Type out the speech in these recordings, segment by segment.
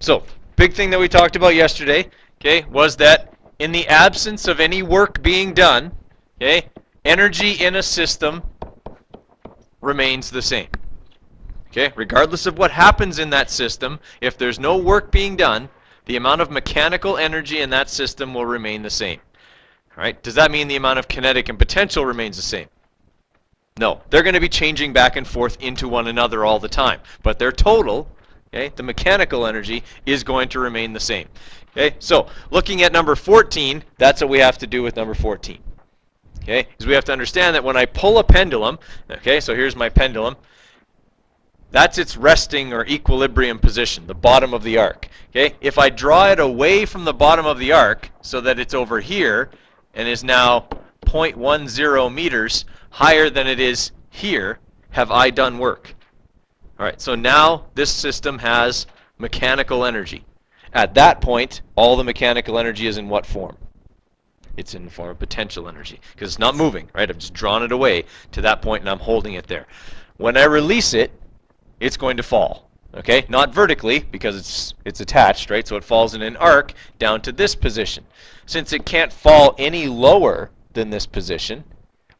So, big thing that we talked about yesterday, okay, was that in the absence of any work being done, okay, energy in a system remains the same. Okay, regardless of what happens in that system, if there's no work being done, the amount of mechanical energy in that system will remain the same. All right, does that mean the amount of kinetic and potential remains the same? No, they're going to be changing back and forth into one another all the time, but their total, okay, the mechanical energy is going to remain the same. Okay, so looking at number 14, that's what we have to do with number 14. Okay, because we have to understand that when I pull a pendulum, okay, so here's my pendulum, that's its resting or equilibrium position, the bottom of the arc. Okay, if I draw it away from the bottom of the arc so that it's over here and is now 0.10 meters higher than it is here, have I done work? All right, so now this system has mechanical energy. At that point, all the mechanical energy is in what form? It's in the form of potential energy, because it's not moving, right? I've just drawn it away to that point and I'm holding it there. When I release it, it's going to fall. Okay, not vertically because it's attached, right? So it falls in an arc down to this position. Since it can't fall any lower than this position,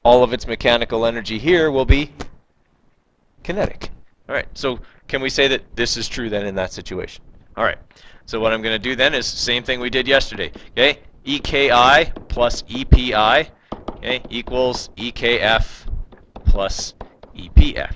all of its mechanical energy here will be kinetic. All right, so can we say that this is true then in that situation? All right, so what I'm going to do then is same thing we did yesterday. Okay, EKI plus EPI, okay, equals EKF plus EPF.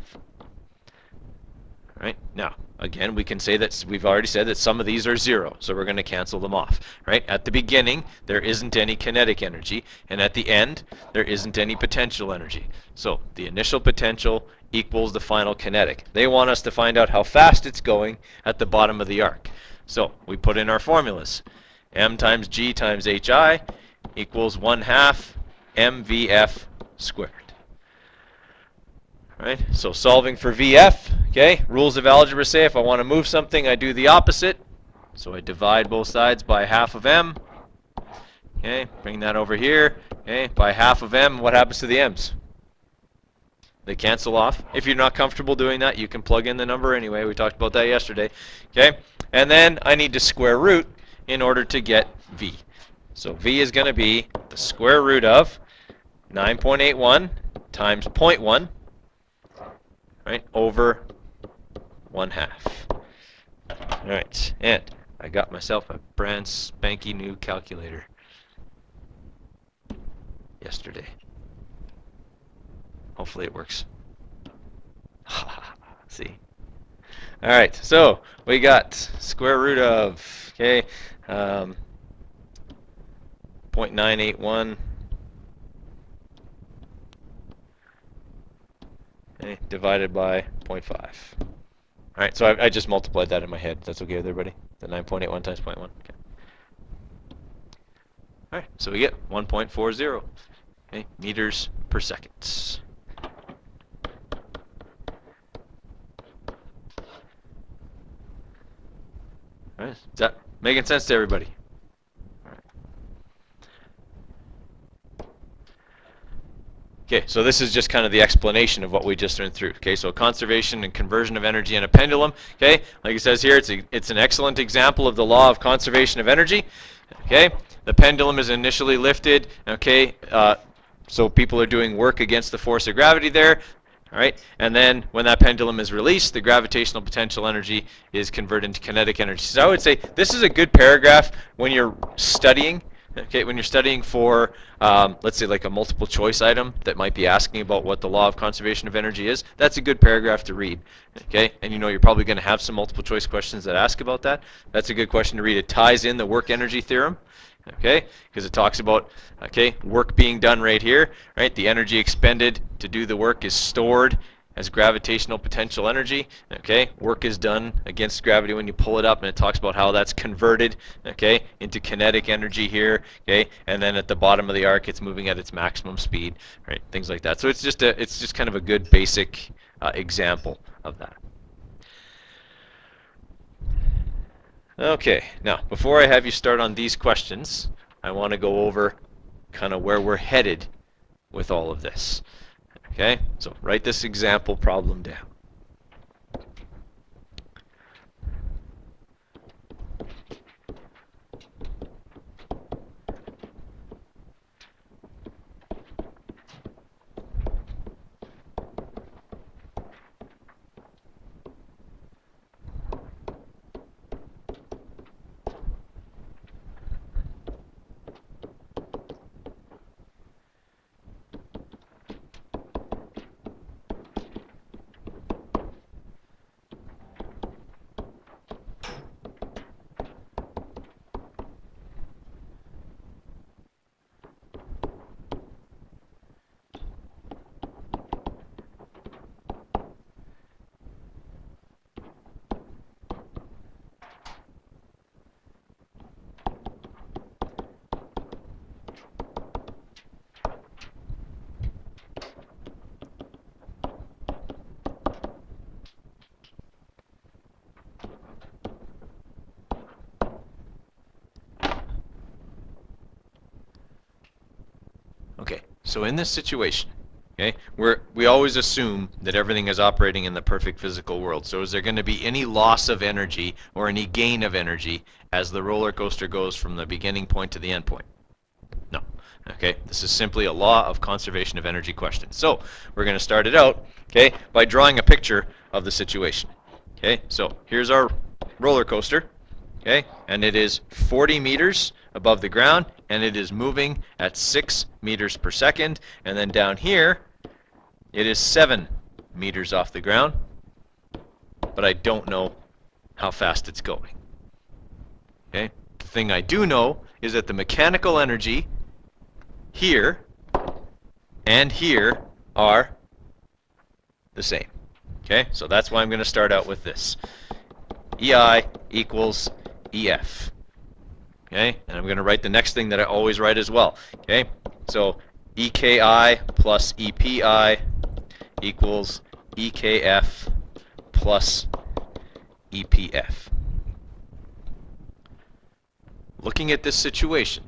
Right? Now, again, we can say that we've already said that some of these are zero, so we're going to cancel them off. Right? At the beginning, there isn't any kinetic energy, and at the end, there isn't any potential energy. So the initial potential equals the final kinetic. They want us to find out how fast it's going at the bottom of the arc. So we put in our formulas. M times G times HI equals 1/2 MVF squared. Right? So solving for VF, okay, rules of algebra say if I want to move something, I do the opposite. So I divide both sides by half of M. Okay, bring that over here. Okay, by half of M, what happens to the M's? They cancel off. If you're not comfortable doing that, you can plug in the number anyway. We talked about that yesterday. Okay, and then I need to square root in order to get V. So V is going to be the square root of 9.81 times 0.1. Right, over 1/2. All right, and I got myself a brand spanky new calculator yesterday. Hopefully it works. See. All right, so we got square root of, okay, 0.981. Okay, divided by 0.5. All right, so I just multiplied that in my head. That's okay with everybody? The 9.81 times 0.1. Okay. All right, so we get 1.40 okay, meters per second. All right, is that making sense to everybody? Okay, so this is just kind of the explanation of what we just went through. Okay, so conservation and conversion of energy in a pendulum. Okay, like it says here, it's an excellent example of the law of conservation of energy. Okay, the pendulum is initially lifted. Okay, so people are doing work against the force of gravity there. All right, and then when that pendulum is released, the gravitational potential energy is converted into kinetic energy. So I would say this is a good paragraph when you're studying. Okay, when you're studying for, let's say, like a multiple choice item that might be asking about what the law of conservation of energy is, that's a good paragraph to read. Okay, and you know you're probably going to have some multiple choice questions that ask about that. That's a good question to read. It ties in the work energy theorem. Okay, because it talks about, okay, work being done right here, right? The energy expended to do the work is stored as gravitational potential energy. Okay, work is done against gravity when you pull it up, and it talks about how that's converted, okay, into kinetic energy here. Okay, and then at the bottom of the arc, it's moving at its maximum speed, right? Things like that. So it's just kind of a good basic example of that. Okay, now before I have you start on these questions, I want to go over kind of where we're headed with all of this. Okay, so write this example problem down. So in this situation, okay, we always assume that everything is operating in the perfect physical world. So is there going to be any loss of energy or any gain of energy as the roller coaster goes from the beginning point to the end point? No. Okay, this is simply a law of conservation of energy question. So we're going to start it out, okay, by drawing a picture of the situation. Okay, so here's our roller coaster, okay, and it is 40 meters above the ground, and it is moving at 6 meters per second, and then down here, it is 7 meters off the ground, but I don't know how fast it's going. Okay, the thing I do know is that the mechanical energy here and here are the same. Okay, so that's why I'm going to start out with this. EI equals EF. Okay, and I'm going to write the next thing that I always write as well. Okay, so EKI plus EPI equals EKF plus EPF. Looking at this situation,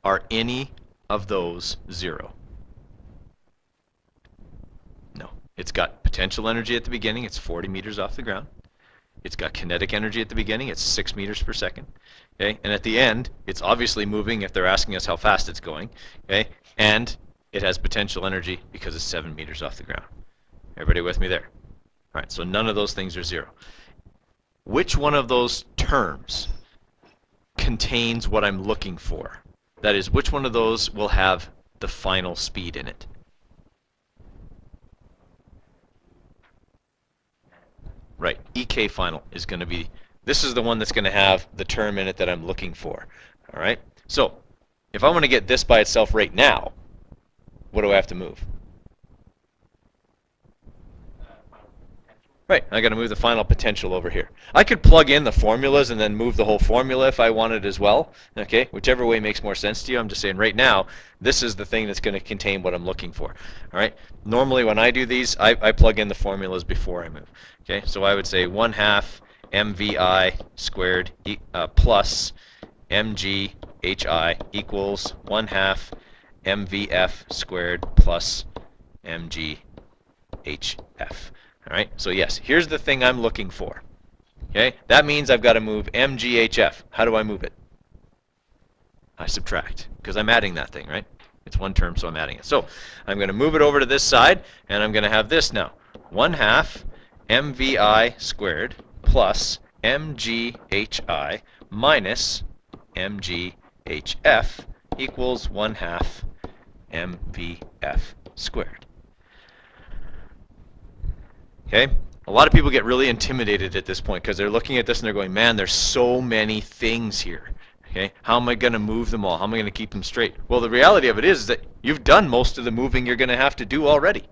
are any of those zero? No. It's got potential energy at the beginning. It's 40 meters off the ground. It's got kinetic energy at the beginning. It's 6 meters per second. Okay, and at the end, it's obviously moving if they're asking us how fast it's going. Okay, and it has potential energy because it's 7 meters off the ground. Everybody with me there? All right, so none of those things are zero. Which one of those terms contains what I'm looking for? That is, which one of those will have the final speed in it? Right, EK final is going to be, this is the one that's going to have the term in it that I'm looking for. All right, so if I want to get this by itself right now, what do I have to move? Right, I got to move the final potential over here. I could plug in the formulas and then move the whole formula if I wanted as well. Okay, whichever way makes more sense to you. I'm just saying right now, this is the thing that's going to contain what I'm looking for. All right, normally when I do these, I plug in the formulas before I move. Okay, so I would say 1/2 MVI squared plus MGHI equals 1/2 MVF squared plus MGHF. All right, so yes, here's the thing I'm looking for. Okay, that means I've got to move MGHF. How do I move it? I subtract, because I'm adding that thing, right? It's one term, so I'm adding it. So I'm going to move it over to this side, and I'm going to have this now. 1/2 MVI squared plus MGHI minus MGHF equals 1/2 MVF squared. Okay, a lot of people get really intimidated at this point because they're looking at this and they're going, man, there's so many things here. Okay, how am I going to move them all? How am I going to keep them straight? Well, the reality of it is that you've done most of the moving you're going to have to do already.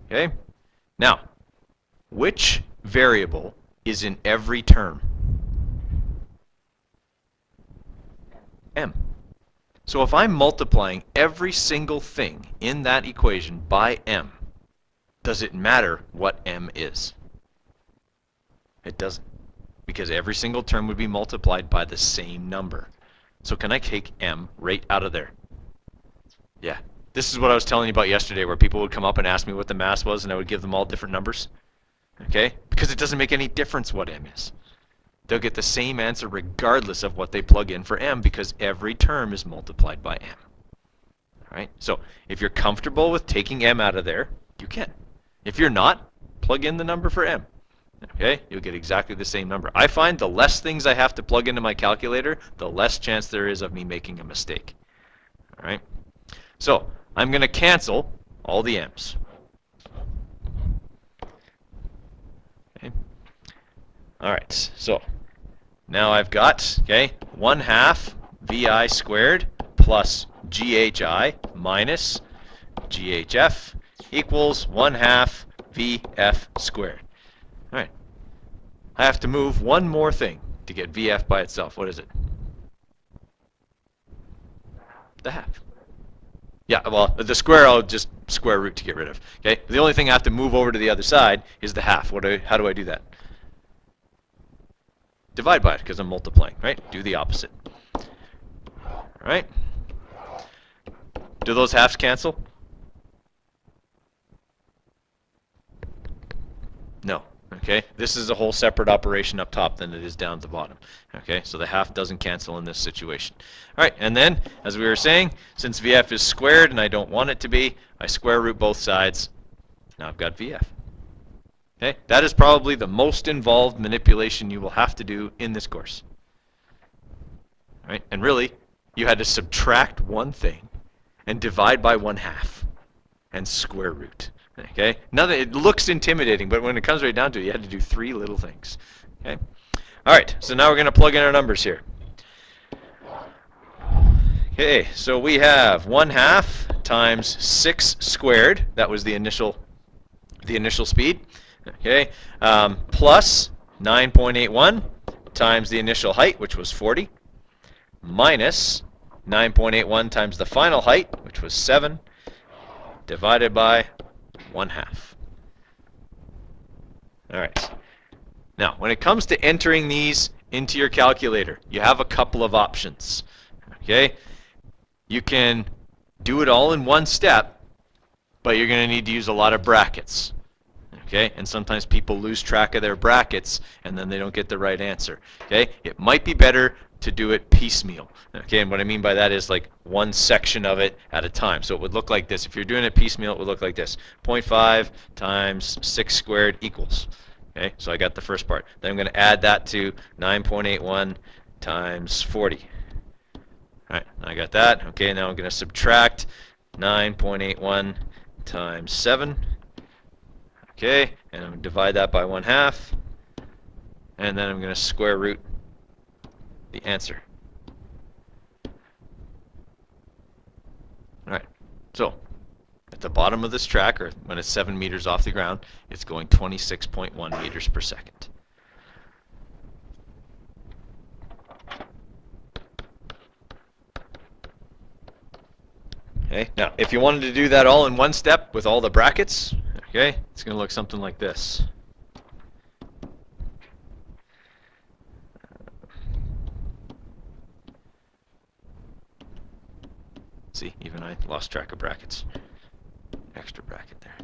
Okay, now, which variable is in every term? M. So if I'm multiplying every single thing in that equation by M, does it matter what M is? It doesn't, because every single term would be multiplied by the same number. So can I take M right out of there? Yeah. This is what I was telling you about yesterday, where people would come up and ask me what the mass was, and I would give them all different numbers. Okay? Because it doesn't make any difference what M is. They'll get the same answer regardless of what they plug in for M, because every term is multiplied by M. All right? So if you're comfortable with taking M out of there, you can. If you're not, plug in the number for M. Okay, you'll get exactly the same number. I find the less things I have to plug into my calculator, the less chance there is of me making a mistake. All right, so I'm going to cancel all the M's. Okay. All right, so now I've got, okay, 1/2 VI squared plus GHI minus GHF equals 1/2 VF squared. All right. I have to move one more thing to get VF by itself. What is it? The half. Yeah, well, the square I'll just square root to get rid of. Okay. The only thing I have to move over to the other side is the half. How do I do that? Divide by it, because I'm multiplying, right? Do the opposite. All right. Do those halves cancel? No. Okay, this is a whole separate operation up top than it is down at the bottom. Okay, so the half doesn't cancel in this situation. All right, and then, as we were saying, since VF is squared and I don't want it to be, I square root both sides. Now I've got VF. Okay, that is probably the most involved manipulation you will have to do in this course. All right, and really, you had to subtract one thing and divide by 1/2 and square root. Okay, nothing. It looks intimidating, but when it comes right down to it, you had to do 3 little things. Okay, all right. So now we're going to plug in our numbers here. Okay, so we have 1/2 times 6 squared. That was the initial speed. Okay, plus 9.81 times the initial height, which was 40, minus 9.81 times the final height, which was 7, divided by 1/2. All right. Now, when it comes to entering these into your calculator, you have a couple of options. Okay? You can do it all in one step, but you're going to need to use a lot of brackets. Okay? And sometimes people lose track of their brackets and then they don't get the right answer. Okay? It might be better to do it piecemeal. Okay, and what I mean by that is like one section of it at a time. So it would look like this. If you're doing it piecemeal, it would look like this. 0.5 times 6 squared equals. Okay, so I got the first part. Then I'm going to add that to 9.81 times 40. All right, I got that. Okay, now I'm going to subtract 9.81 times 7. Okay, and I'm going to divide that by 1/2. And then I'm going to square root the answer. All right, so at the bottom of this track, or when it's 7 meters off the ground, it's going 26.1 meters per second. Okay, now if you wanted to do that all in one step with all the brackets, okay, it's going to look something like this. See, even I lost track of brackets. Extra bracket there.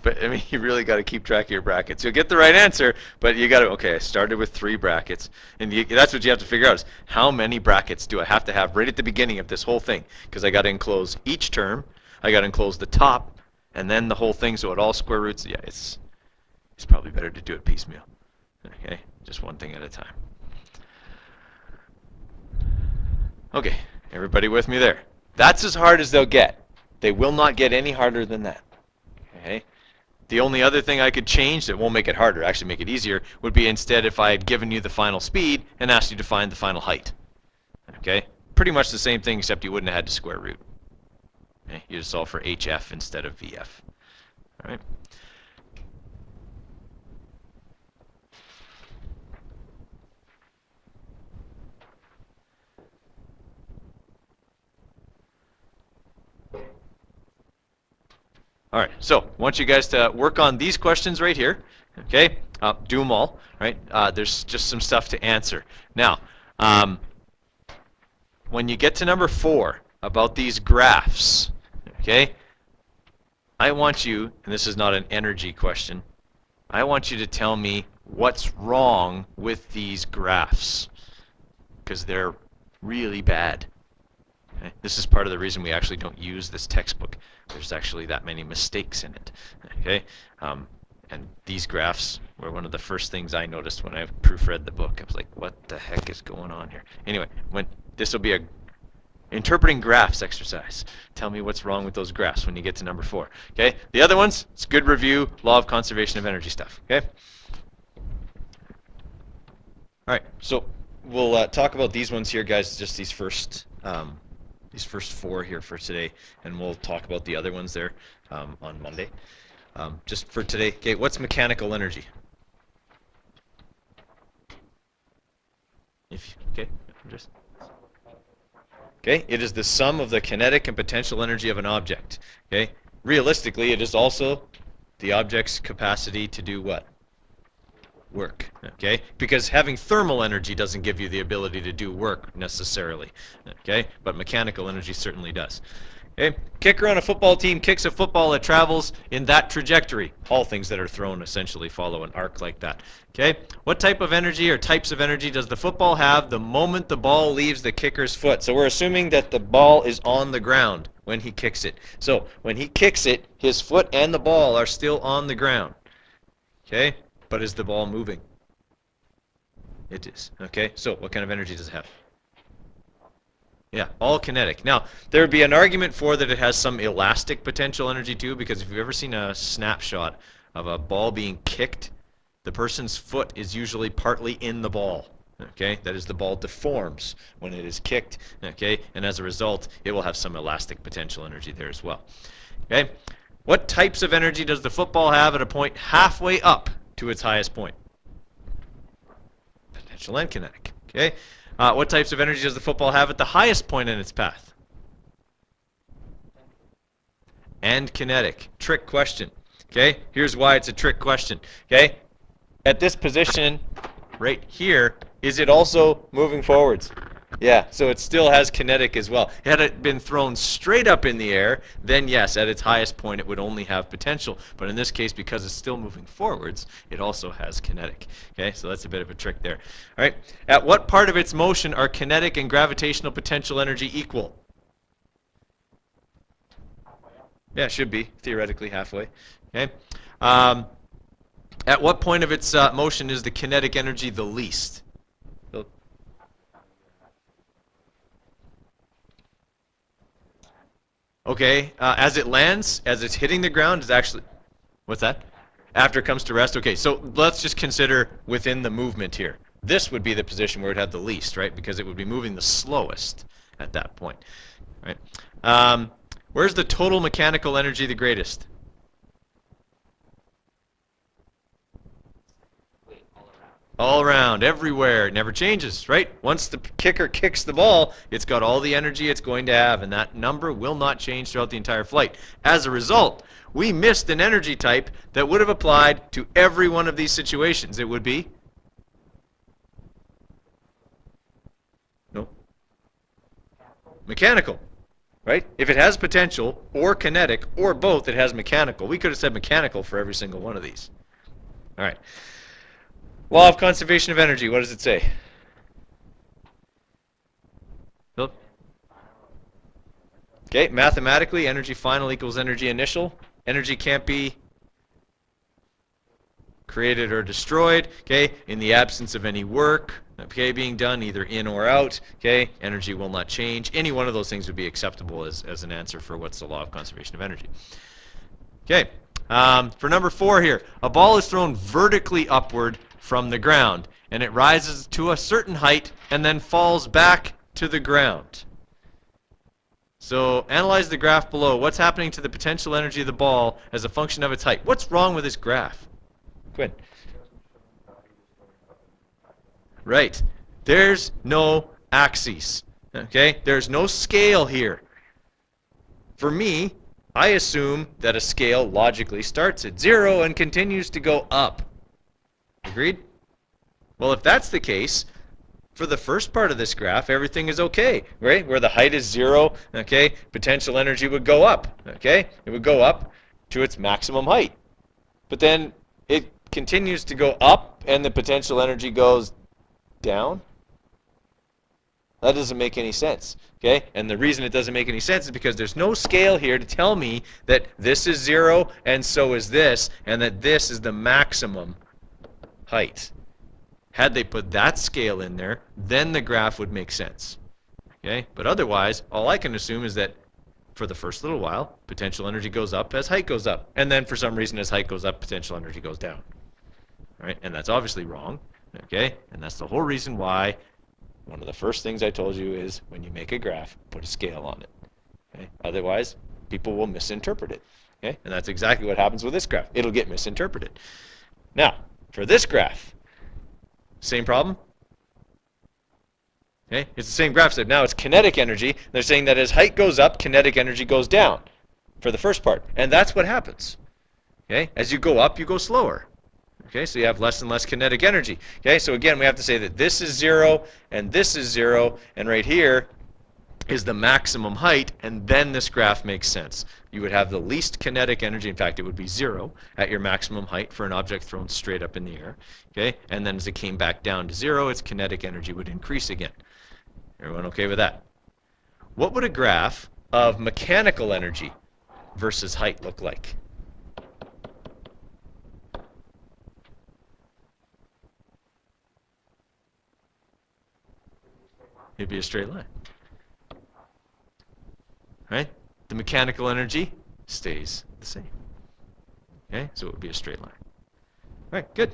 But I mean, you really got to keep track of your brackets. You'll get the right answer, but you got to, okay, I started with 3 brackets. And that's what you have to figure out is how many brackets do I have to have right at the beginning of this whole thing? Because I got to enclose each term, I got to enclose the top, and then the whole thing so it all square roots. Yeah, it's probably better to do it piecemeal. Okay, just one thing at a time. Okay, everybody with me there? That's as hard as they'll get. They will not get any harder than that. Okay. The only other thing I could change that won't make it harder, actually make it easier, would be instead if I had given you the final speed and asked you to find the final height. Okay? Pretty much the same thing, except you wouldn't have had to square root. Okay? You just solve for HF instead of VF. All right? All right, so I want you guys to work on these questions right here. Okay, do them all. Right? There's just some stuff to answer. Now, when you get to number 4 about these graphs, okay, I want you, and this is not an energy question, I want you to tell me what's wrong with these graphs, because they're really bad. Okay? This is part of the reason we actually don't use this textbook. There's actually that many mistakes in it. Okay, and these graphs were one of the first things I noticed when I proofread the book. I was like, what the heck is going on here? Anyway, this will be a interpreting graphs exercise. Tell me what's wrong with those graphs when you get to number 4. Okay, the other ones, it's good review, law of conservation of energy stuff. Okay. All right, so we'll talk about these ones here, guys. Just these first 4 here for today, and we'll talk about the other ones there on Monday. Just for today, okay, what's mechanical energy? Okay, just. Okay, it is the sum of the kinetic and potential energy of an object. Okay, realistically, it is also the object's capacity to do what? Work. Okay, because having thermal energy doesn't give you the ability to do work necessarily. Okay, but mechanical energy certainly does. Okay, kicker on a football team kicks a football that travels in that trajectory. All things that are thrown essentially follow an arc like that. Okay, what type of energy or types of energy does the football have the moment the ball leaves the kicker's foot? So we're assuming that the ball is on the ground when he kicks it. So when he kicks it, his foot and the ball are still on the ground. Okay, but is the ball moving? It is. Okay, so what kind of energy does it have? Yeah, all kinetic. Now, there would be an argument for that it has some elastic potential energy too, because if you've ever seen a snapshot of a ball being kicked, the person's foot is usually partly in the ball. Okay, that is, the ball deforms when it is kicked. Okay, and as a result, it will have some elastic potential energy there as well. Okay, what types of energy does the football have at a point halfway up to its highest point? Potential and kinetic. Okay. What types of energy does the football have at the highest point in its path? And kinetic. Trick question. Okay, here's why it's a trick question. Okay, at this position right here, is it also moving forwards? Yeah, so it still has kinetic as well. Had it been thrown straight up in the air, then yes, at its highest point it would only have potential. But in this case, because it's still moving forwards, it also has kinetic. Okay, so that's a bit of a trick there. All right, at what part of its motion are kinetic and gravitational potential energy equal? Yeah, it should be, theoretically halfway. Okay. At what point of its motion is the kinetic energy the least? Okay, as it lands, as it's hitting the ground, is actually, what's that? After it comes to rest. Okay, so let's just consider within the movement here. This would be the position where it had the least, right? Because it would be moving the slowest at that point, right? Where's the total mechanical energy the greatest? All around, everywhere. It never changes, right? Once the kicker kicks the ball, it's got all the energy it's going to have, and that number will not change throughout the entire flight. As a result, we missed an energy type that would have applied to every one of these situations. It would be? No. Mechanical, right? If it has potential, or kinetic, or both, it has mechanical. We could have said mechanical for every single one of these. All right. Law of conservation of energy, what does it say? Philip? Okay, mathematically, energy final equals energy initial. Energy can't be created or destroyed, okay, in the absence of any work, okay, being done either in or out, okay, energy will not change. Any one of those things would be acceptable as an answer for what's the law of conservation of energy. Okay, for number 4 here, a ball is thrown vertically upward from the ground, and it rises to a certain height and then falls back to the ground. So analyze the graph below. What's happening to the potential energy of the ball as a function of its height? What's wrong with this graph? Quinn. Right. There's no axes. Okay? There's no scale here. For me, I assume that a scale logically starts at 0 and continues to go up. Agreed? Well, if that's the case, for the first part of this graph, everything is okay, right? Where the height is 0, okay, potential energy would go up, okay? It would go up to its maximum height. But then it continues to go up and the potential energy goes down. That doesn't make any sense, okay? And the reason it doesn't make any sense is because there's no scale here to tell me that this is 0 and so is this, and that this is the maximum height. Had they put that scale in there, then the graph would make sense. Okay? But otherwise, all I can assume is that for the first little while, potential energy goes up as height goes up. And then for some reason, as height goes up, potential energy goes down. All right? And that's obviously wrong. Okay? And that's the whole reason why one of the first things I told you is when you make a graph, put a scale on it. Okay? Otherwise, people will misinterpret it. Okay? And that's exactly what happens with this graph. It'll get misinterpreted. Now, for this graph, same problem? Okay? It's the same graph. Now it's kinetic energy. They're saying that as height goes up, kinetic energy goes down for the first part. And that's what happens. Okay? As you go up, you go slower. Okay, so you have less and less kinetic energy. Okay, so again, we have to say that this is 0, and this is 0, and right here is the maximum height, and then this graph makes sense. You would have the least kinetic energy. In fact, it would be 0 at your maximum height for an object thrown straight up in the air. Okay, and then as it came back down to 0, its kinetic energy would increase again. Everyone okay with that? What would a graph of mechanical energy versus height look like? It'd be a straight line. Right? The mechanical energy stays the same. Okay, so it would be a straight line. All right, good.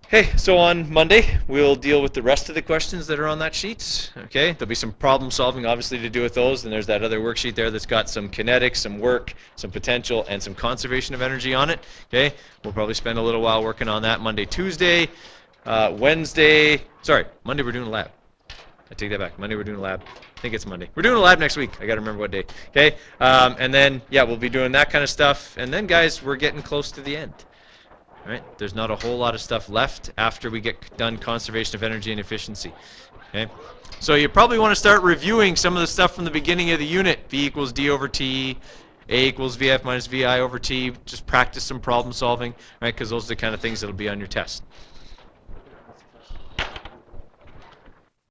Okay, so on Monday, we'll deal with the rest of the questions that are on that sheet. Okay, there'll be some problem solving, obviously, to do with those. And there's that other worksheet there that's got some kinetics, some work, some potential, and some conservation of energy on it. Okay, we'll probably spend a little while working on that Monday, Tuesday. Monday we're doing a lab. I take that back. Monday we're doing a lab. I think it's Monday. We're doing a lab next week. I got to remember what day. Okay, and then, yeah, we'll be doing that kind of stuff. And then, guys, we're getting close to the end. All right, there's not a whole lot of stuff left after we get done conservation of energy and efficiency. Okay, so you probably want to start reviewing some of the stuff from the beginning of the unit. V equals D over T, A equals VF minus VI over T. Just practice some problem solving, right? Because those are the kind of things that'll be on your test.